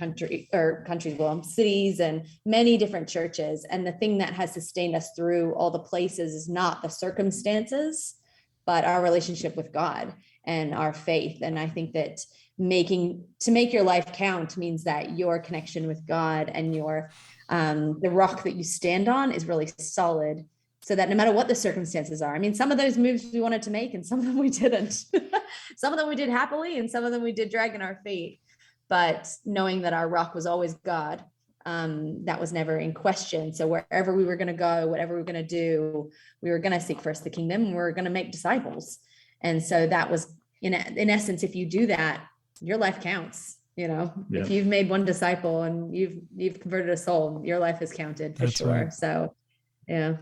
cities and many different churches. And the thing that has sustained us through all the places is not the circumstances, but our relationship with God and our faith. And I think that to make your life count means that your connection with God and the rock that you stand on is really solid, so that no matter what the circumstances are. I mean, some of those moves we wanted to make and some of them we didn't. Some of them we did happily and some of them we did dragging our feet. But knowing that our rock was always God, that was never in question. So wherever we were going to go, whatever we were going to do, we were going to seek first the kingdom, and we were going to make disciples. And so that was, in essence, if you do that, your life counts. If you've made one disciple and you've converted a soul, your life is counted for sure. Right. So, yeah.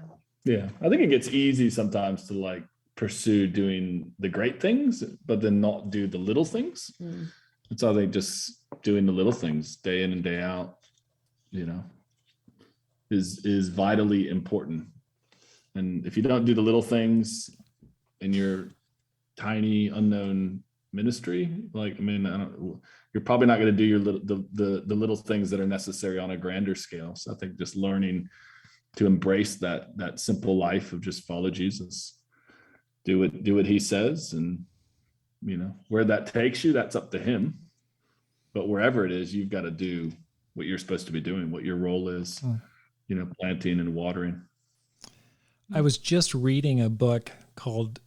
Yeah. I think it gets easy sometimes to pursue doing the great things, but then not do the little things. And so I think just doing the little things day in and day out, is vitally important. And if you don't do the little things in your tiny unknown ministry, like, I mean, you're probably not going to do your the little things that are necessary on a grander scale. So I think just learning to embrace that simple life of just follow Jesus, do what he says, and where that takes you, that's up to him. But wherever it is, you've got to do what you're supposed to be doing, what your role is, planting and watering. I was just reading a book called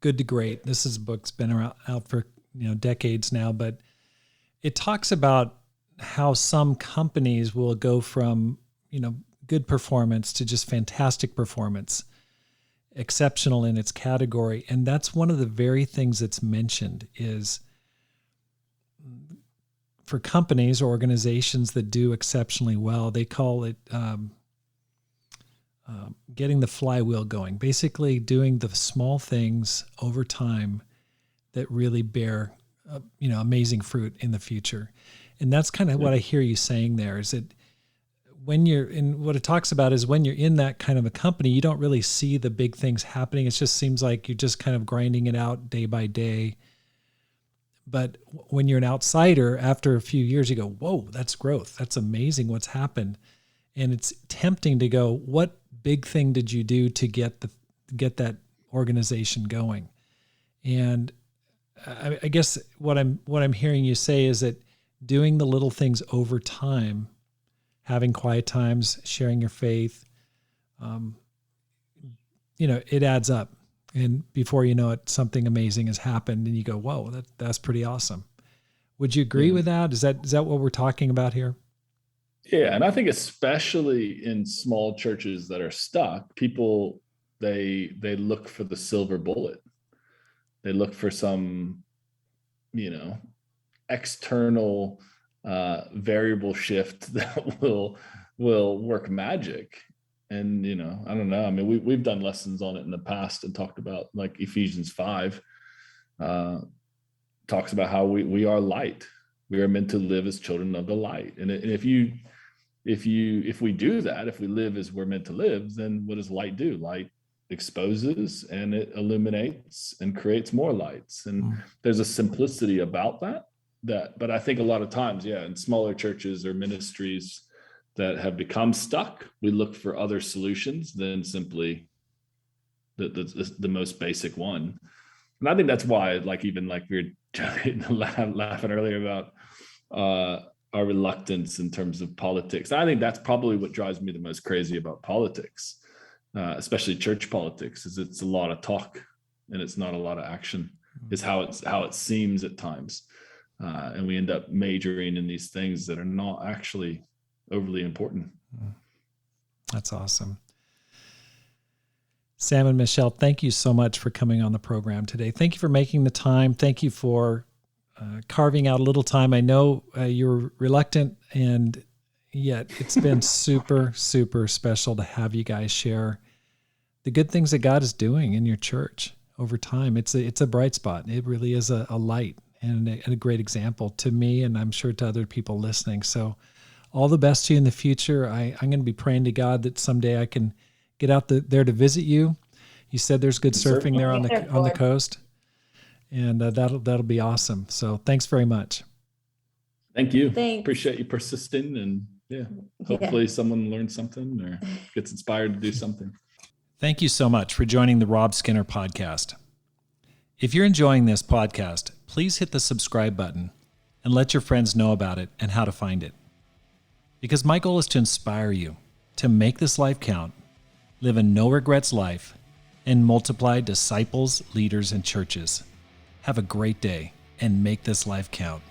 Good to Great. This is a book that's been out for decades now, but it talks about how some companies will go from good performance to just fantastic performance, exceptional in its category. And that's one of the very things that's mentioned is for companies or organizations that do exceptionally well, they call it getting the flywheel going, basically doing the small things over time that really bear amazing fruit in the future. And that's kind of what I hear you saying there, is that when you're in, what it talks about is when you're in that kind of a company, you don't really see the big things happening. It just seems like you're just kind of grinding it out day by day. But when you're an outsider, after a few years, you go, whoa, that's growth. That's amazing what's happened. And it's tempting to go, what big thing did you do to get that organization going? And I guess what I'm hearing you say is that doing the little things over time, having quiet times, sharing your faith, it adds up. And before you know it, something amazing has happened, and you go, whoa, that's pretty awesome. Would you agree with that? Is that what we're talking about here? Yeah, and I think especially in small churches that are stuck, people, they look for the silver bullet. They look for some, external variable shift that will work magic. And, I don't know. I mean, we've done lessons on it in the past and talked about, like, Ephesians 5 talks about how we are light. We are meant to live as children of the light. And if we do that, if we live as we're meant to live, then what does light do? Light exposes and it illuminates and creates more lights. And there's a simplicity about that, but I think a lot of times, in smaller churches or ministries that have become stuck, we look for other solutions than simply the most basic one. And I think that's why, we were laughing earlier about our reluctance in terms of politics. I think that's probably what drives me the most crazy about politics, especially church politics, is it's a lot of talk and it's not a lot of action, is how it seems at times. And we end up majoring in these things that are not actually overly important. That's awesome. Sam and Michelle, thank you so much for coming on the program today. Thank you for making the time. Thank you for carving out a little time. I know you're reluctant, and yet it's been super, super special to have you guys share the good things that God is doing in your church over time. It's a bright spot. It really is a light and a great example to me, and I'm sure to other people listening. So all the best to you in the future. I'm going to be praying to God that someday I can get out there to visit you. You said there's good surfing there on the coast, and that'll be awesome. So thanks very much. Thank you. Thanks. Appreciate you persisting, and hopefully someone learns something or gets inspired to do something. Thank you so much for joining the Rob Skinner podcast. If you're enjoying this podcast, please hit the subscribe button and let your friends know about it and how to find it. Because my goal is to inspire you to make this life count, live a no regrets life, and multiply disciples, leaders, and churches. Have a great day and make this life count.